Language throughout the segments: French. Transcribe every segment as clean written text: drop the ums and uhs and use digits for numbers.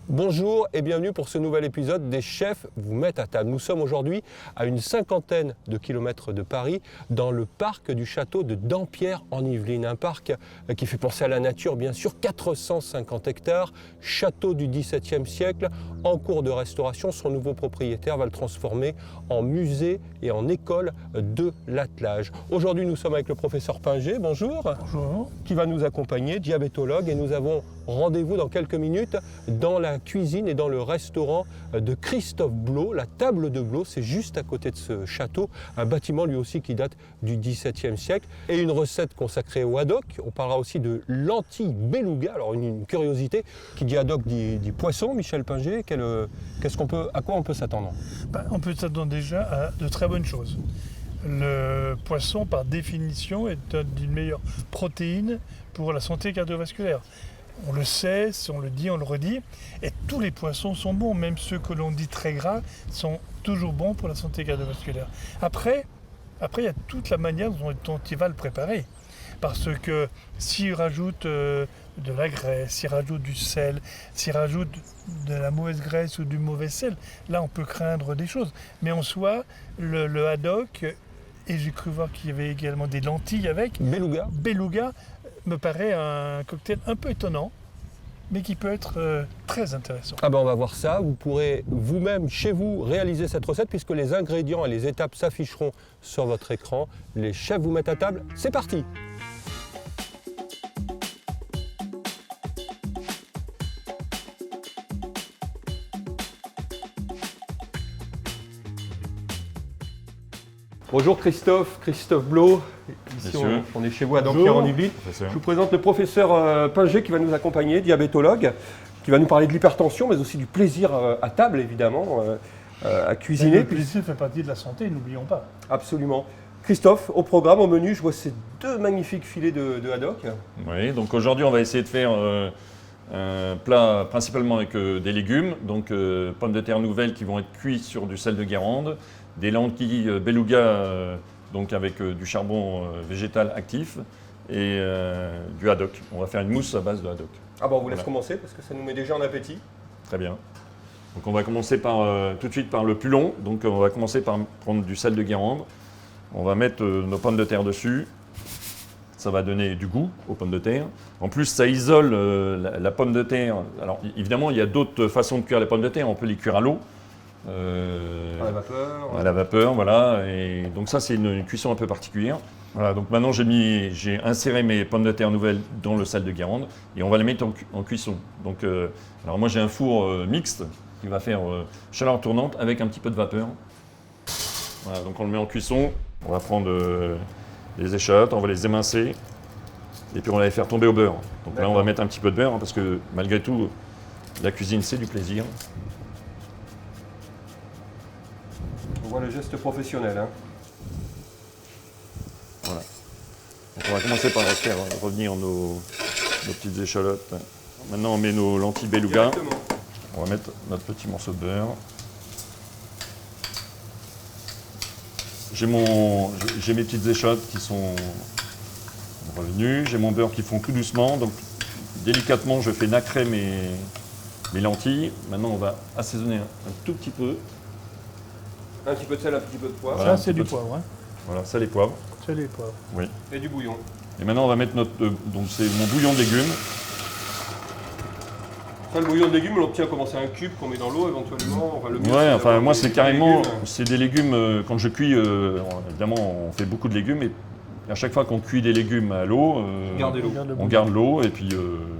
Bonjour et bienvenue pour ce nouvel épisode des chefs vous mettent à table. Nous sommes aujourd'hui à une cinquantaine de kilomètres de Paris, dans le parc du château de Dampierre en Yvelines. Un parc qui fait penser à la nature, bien sûr, 450 hectares, château du XVIIe siècle, en cours de restauration. Son nouveau propriétaire va le transformer en musée et en école de l'attelage. Aujourd'hui, nous sommes avec le professeur Pinger, bonjour. Bonjour. Qui va nous accompagner, diabétologue, et nous avons rendez-vous dans quelques minutes dans la cuisine et dans le restaurant de Christophe Blot. La table de Blot, c'est juste à côté de ce château, un bâtiment lui aussi qui date du XVIIe siècle, et une recette consacrée au haddock. On parlera aussi de lentilles beluga, alors une curiosité, qui dit haddock dit poisson, Michel Pinger. À quoi on peut s'attendre? On peut s'attendre déjà à de très bonnes choses. Le poisson, par définition, est d'une meilleure protéine pour la santé cardiovasculaire. On le sait, on le dit, on le redit, et tous les poissons sont bons, même ceux que l'on dit très gras sont toujours bons pour la santé cardiovasculaire. Après, il y a toute la manière dont il va le préparer. Parce que s'il rajoute de la graisse, s'il rajoute du sel, s'il rajoute de la mauvaise graisse ou du mauvais sel, là on peut craindre des choses. Mais en soi, le haddock, et j'ai cru voir qu'il y avait également des lentilles avec, beluga me paraît un cocktail un peu étonnant, mais qui peut être très intéressant. On va voir ça. Vous pourrez vous-même, chez vous, réaliser cette recette, puisque les ingrédients et les étapes s'afficheront sur votre écran. Les chefs vous mettent à table, c'est parti! Bonjour Christophe Blot. Ici on est chez vous à Dampierre en Yvelines. Je vous présente le professeur Pinger qui va nous accompagner, diabétologue, qui va nous parler de l'hypertension, mais aussi du plaisir à table évidemment, à cuisiner. Le plaisir fait partie de la santé, n'oublions pas. Absolument. Christophe, au programme, au menu, je vois ces deux magnifiques filets de haddock. Oui, donc aujourd'hui on va essayer de faire un plat principalement avec des légumes, donc pommes de terre nouvelles qui vont être cuites sur du sel de Guérande, des lentilles beluga donc avec du charbon végétal actif et du haddock. On va faire une mousse à base de haddock. On vous laisse commencer parce que ça nous met déjà en appétit. Très bien. Donc on va commencer tout de suite par le plus long. Donc on va commencer par prendre du sel de Guérande. On va mettre nos pommes de terre dessus. Ça va donner du goût aux pommes de terre. En plus, ça isole la pomme de terre. Alors évidemment, il y a d'autres façons de cuire les pommes de terre. On peut les cuire à l'eau. À la vapeur. À la vapeur, voilà. Et donc ça, c'est une cuisson un peu particulière. Voilà, donc maintenant, j'ai inséré mes pommes de terre nouvelles dans le sel de Guérande et on va les mettre en cuisson. Donc, alors moi, j'ai un four mixte qui va faire chaleur tournante avec un petit peu de vapeur. Voilà, donc on le met en cuisson. On va prendre les échalotes, on va les émincer et puis on va les faire tomber au beurre. Donc là, on va mettre un petit peu de beurre parce que malgré tout, la cuisine, c'est du plaisir. On voit le geste professionnel. Voilà. Donc on va commencer par faire revenir nos petites échalotes. Maintenant, on met nos lentilles beluga. On va mettre notre petit morceau de beurre. J'ai mes petites échalotes qui sont revenues. J'ai mon beurre qui fond tout doucement. Donc, délicatement, je fais nacrer mes lentilles. Maintenant, on va assaisonner un tout petit peu. Un petit peu de sel, un petit peu de poivre. Voilà, ça, c'est du poivre. Hein. Voilà, sel et poivre. C'est les poivres. Oui. Et du bouillon. Et maintenant, on va mettre donc c'est mon bouillon de légumes. Ça, le bouillon de légumes, on l'obtient comment? C'est un cube qu'on met dans l'eau éventuellement. Ouais, enfin moi c'est carrément, c'est des légumes, quand je cuis, évidemment on fait beaucoup de légumes et à chaque fois qu'on cuit des légumes à l'eau, on garde l'eau et puis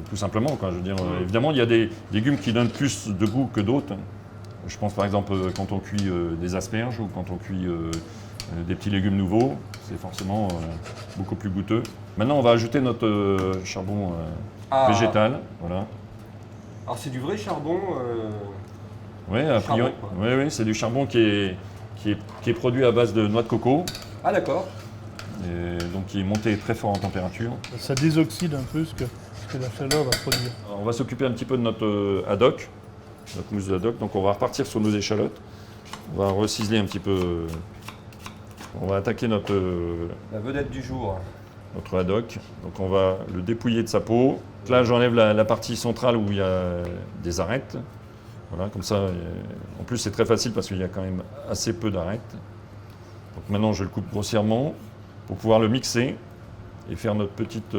tout simplement, je veux dire, évidemment il y a des légumes qui donnent plus de goût que d'autres. Je pense par exemple quand on cuit des asperges ou quand on cuit des petits légumes nouveaux, c'est forcément beaucoup plus goûteux. Maintenant on va ajouter notre charbon végétal, voilà. Alors c'est du vrai charbon. Oui, a priori, oui, c'est du charbon qui est produit à base de noix de coco. Ah d'accord. Et donc qui est monté très fort en température. Ça désoxyde un peu ce que la chaleur va produire. Alors, on va s'occuper un petit peu de notre haddock, notre mousse de haddock. Donc on va repartir sur nos échalotes. On va reciseler un petit peu. On va attaquer notre... La vedette du jour. notre haddock. Donc on va le dépouiller de sa peau. Donc là, j'enlève la partie centrale où il y a des arêtes. Voilà, comme ça, en plus c'est très facile parce qu'il y a quand même assez peu d'arêtes. Donc maintenant, je le coupe grossièrement pour pouvoir le mixer et faire notre petite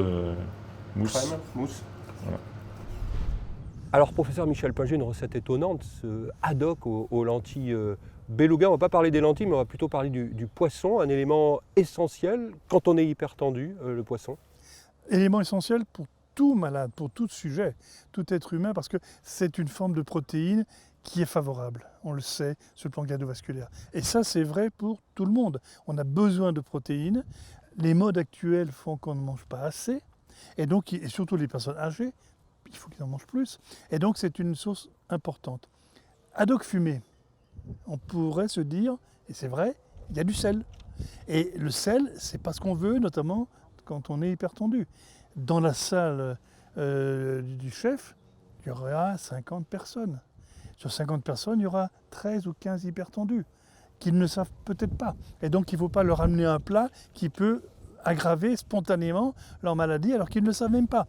mousse. Crème, mousse. Voilà. Alors, professeur Michel Pinger, une recette étonnante, ce haddock aux lentilles beluga. On ne va pas parler des lentilles, mais on va plutôt parler du poisson, un élément essentiel quand on est hypertendu, le poisson. Élément essentiel pour tout malade, pour tout sujet, tout être humain, parce que c'est une forme de protéine qui est favorable, on le sait, sur le plan cardiovasculaire. Et ça, c'est vrai pour tout le monde. On a besoin de protéines. Les modes actuels font qu'on ne mange pas assez, et donc, et surtout les personnes âgées, il faut qu'ils en mangent plus. Et donc, c'est une source importante. Haddock fumé, on pourrait se dire, et c'est vrai, il y a du sel. Et le sel, c'est pas ce qu'on veut, notamment quand on est hypertendu. Dans la salle du chef, il y aura 50 personnes. Sur 50 personnes, il y aura 13 ou 15 hypertendus qu'ils ne savent peut-être pas. Et donc, il ne faut pas leur amener un plat qui peut aggraver spontanément leur maladie alors qu'ils ne le savent même pas.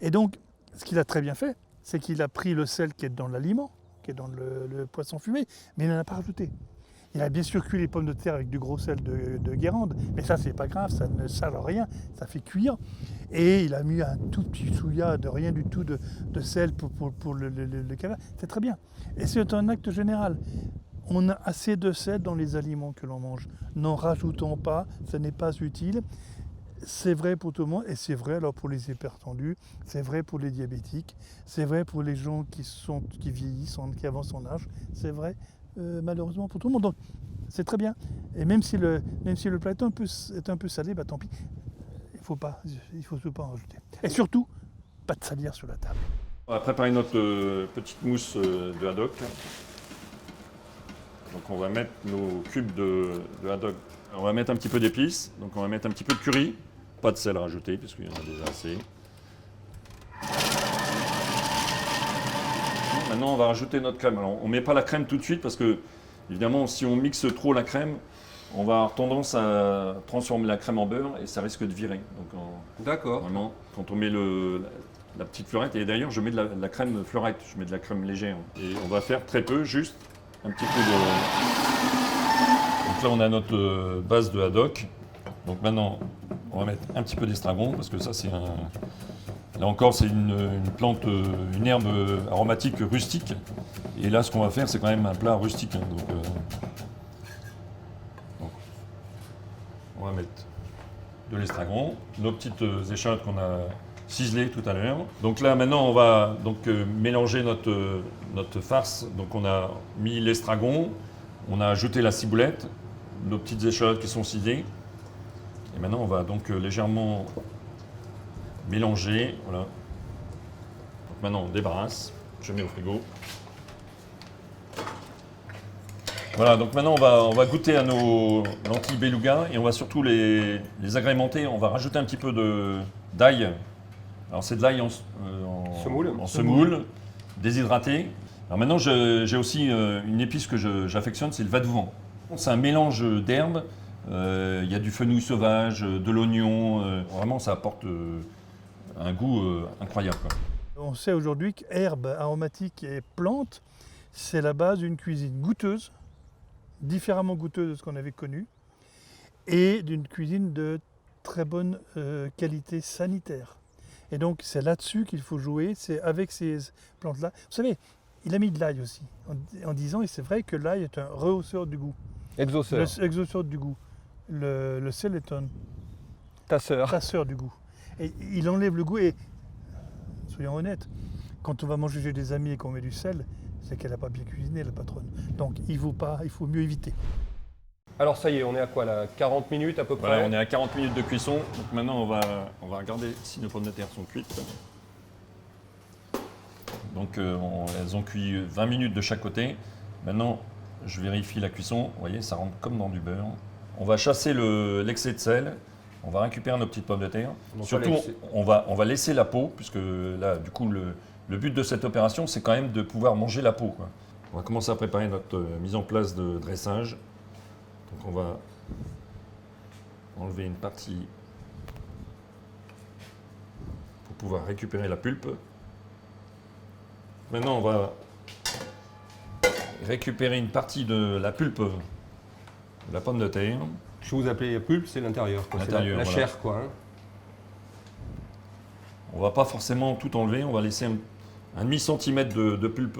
Et donc, ce qu'il a très bien fait, c'est qu'il a pris le sel qui est dans l'aliment, qui est dans le poisson fumé, mais il n'en a pas rajouté. Il a bien sûr cuit les pommes de terre avec du gros sel de Guérande, mais ça, c'est pas grave, ça ne sale rien, ça fait cuire. Et il a mis un tout petit souillat de rien du tout de sel pour le canard. C'est très bien. Et c'est un acte général. On a assez de sel dans les aliments que l'on mange. N'en rajoutons pas, ce n'est pas utile. C'est vrai pour tout le monde, et c'est vrai alors pour les hypertendus, c'est vrai pour les diabétiques, c'est vrai pour les gens qui vieillissent, qui avancent en âge, c'est vrai malheureusement pour tout le monde. Donc c'est très bien. Et même si le plat est un peu salé, bah tant pis. Il faut surtout pas en rajouter. Et surtout, pas de salière sur la table. On va préparer notre petite mousse de haddock. Donc on va mettre nos cubes de haddock. On va mettre un petit peu d'épices, donc on va mettre un petit peu de curry. Pas de sel à rajouter, parce qu'il y en a déjà assez. Maintenant, on va rajouter notre crème. Alors, on ne met pas la crème tout de suite, parce que, évidemment, si on mixe trop la crème, on va avoir tendance à transformer la crème en beurre, et ça risque de virer. Donc, D'accord. vraiment, quand on met la petite fleurette, et d'ailleurs, je mets de la crème fleurette, je mets de la crème légère. Et on va faire très peu, juste un petit peu de... Donc là, on a notre base de haddock. Donc maintenant, on va mettre un petit peu d'estragon, parce que ça, c'est un... Là encore, c'est une plante, une herbe aromatique rustique. Et là, ce qu'on va faire, c'est quand même un plat rustique. Hein. Donc, on va mettre de l'estragon, nos petites échalotes qu'on a ciselées tout à l'heure. Donc là, maintenant, on va donc, mélanger notre farce. Donc on a mis l'estragon, on a ajouté la ciboulette, nos petites échalotes qui sont ciselées. Et maintenant, on va donc légèrement mélanger. Voilà. Donc maintenant, on débarrasse. Je mets au frigo. Voilà, donc maintenant, on va goûter à nos lentilles beluga et on va surtout les agrémenter. On va rajouter un petit peu d'ail. Alors, c'est de l'ail en semoule, déshydraté. Alors maintenant, j'ai aussi une épice que j'affectionne, c'est le vadouvan. C'est un mélange d'herbes. Il y a du fenouil sauvage, de l'oignon. Vraiment, ça apporte un goût incroyable, quoi. On sait aujourd'hui qu'herbes aromatiques et plantes, c'est la base d'une cuisine goûteuse, différemment goûteuse de ce qu'on avait connu, et d'une cuisine de très bonne qualité sanitaire. Et donc, c'est là-dessus qu'il faut jouer, c'est avec ces plantes-là. Vous savez, il a mis de l'ail aussi, en disant, et c'est vrai que l'ail est un rehausseur du goût. Exauceur. Exauceur du goût. Le sel est un tasseur du goût. Et il enlève le goût, et soyons honnêtes, quand on va manger chez des amis et qu'on met du sel, c'est qu'elle n'a pas bien cuisiné, la patronne. Donc il faut mieux éviter. Alors ça y est, on est à quoi là? 40 minutes à peu près? Voilà, on est à 40 minutes de cuisson. Donc maintenant, on va regarder si nos pommes de terre sont cuites. Donc elles ont cuit 20 minutes de chaque côté. Maintenant, je vérifie la cuisson. Vous voyez, ça rentre comme dans du beurre. On va chasser l'excès de sel. On va récupérer nos petites pommes de terre. Donc surtout, on va laisser la peau, puisque là, du coup, le but de cette opération, c'est quand même de pouvoir manger la peau, quoi. On va commencer à préparer notre mise en place de dressage. Donc on va enlever une partie pouvoir récupérer la pulpe. Maintenant, on va récupérer une partie de la pulpe de la pomme de terre. Ce que vous appelez la pulpe, c'est l'intérieur, quoi. C'est L'intérieur, la voilà. chair, quoi. Hein. On va pas forcément tout enlever, on va laisser un demi-centimètre de pulpe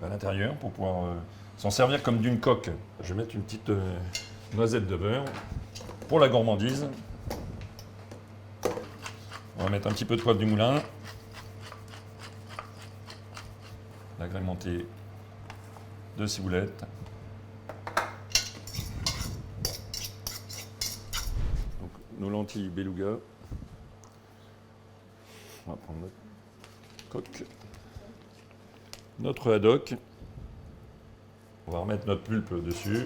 à l'intérieur pour pouvoir s'en servir comme d'une coque. Je vais mettre une petite noisette de beurre pour la gourmandise. On va mettre un petit peu de poivre du moulin. L'agrémenter de ciboulettes. Donc, nos lentilles beluga. On va prendre notre coque, notre haddock. On va remettre notre pulpe dessus.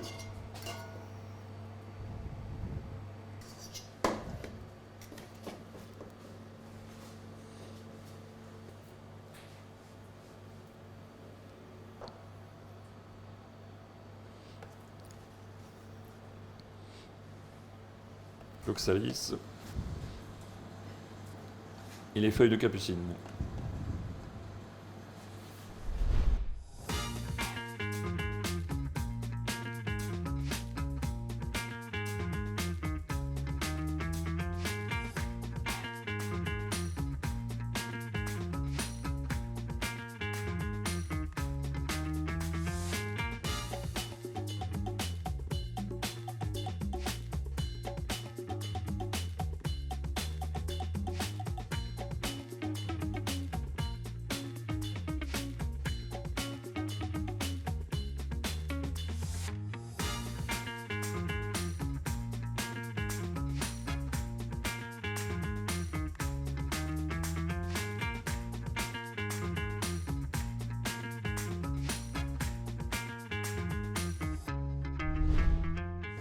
L'oxalis et les feuilles de capucine.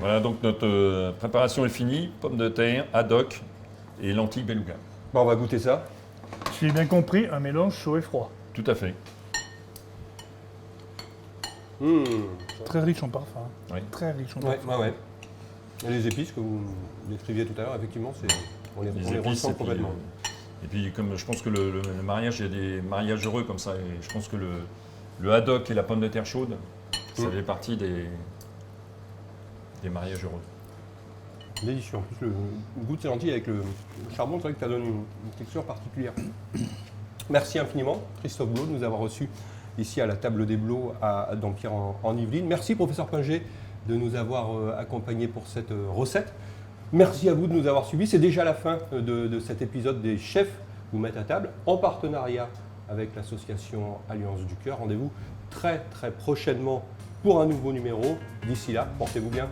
Voilà, donc notre préparation est finie. Pommes de terre, haddock et lentilles beluga. Bon, on va goûter ça. Si j'ai bien compris, un mélange chaud et froid. Tout à fait. Très riche en parfum. Oui. Très riche en Ouais, parfum. ouais. Et les épices que vous décriviez tout à l'heure, effectivement, on les Les épices, ressent complètement. et puis comme je pense que le mariage, il y a des mariages heureux comme ça, et je pense que le haddock et la pomme de terre chaude, ça fait partie des mariages heureux. Délicieux. En plus, le goût de ces lentilles avec le charbon, c'est vrai que ça donne une texture particulière. Merci infiniment, Christophe Blot, de nous avoir reçus ici à la table des Blots à Dampierre en Yvelines. Merci, professeur Pinger, de nous avoir accompagnés pour cette recette. Merci à vous de nous avoir suivis. C'est déjà la fin de cet épisode des Chefs vous mettent à table, en partenariat avec l'association Alliance du Cœur. Rendez-vous très très prochainement pour un nouveau numéro. D'ici là, portez-vous bien.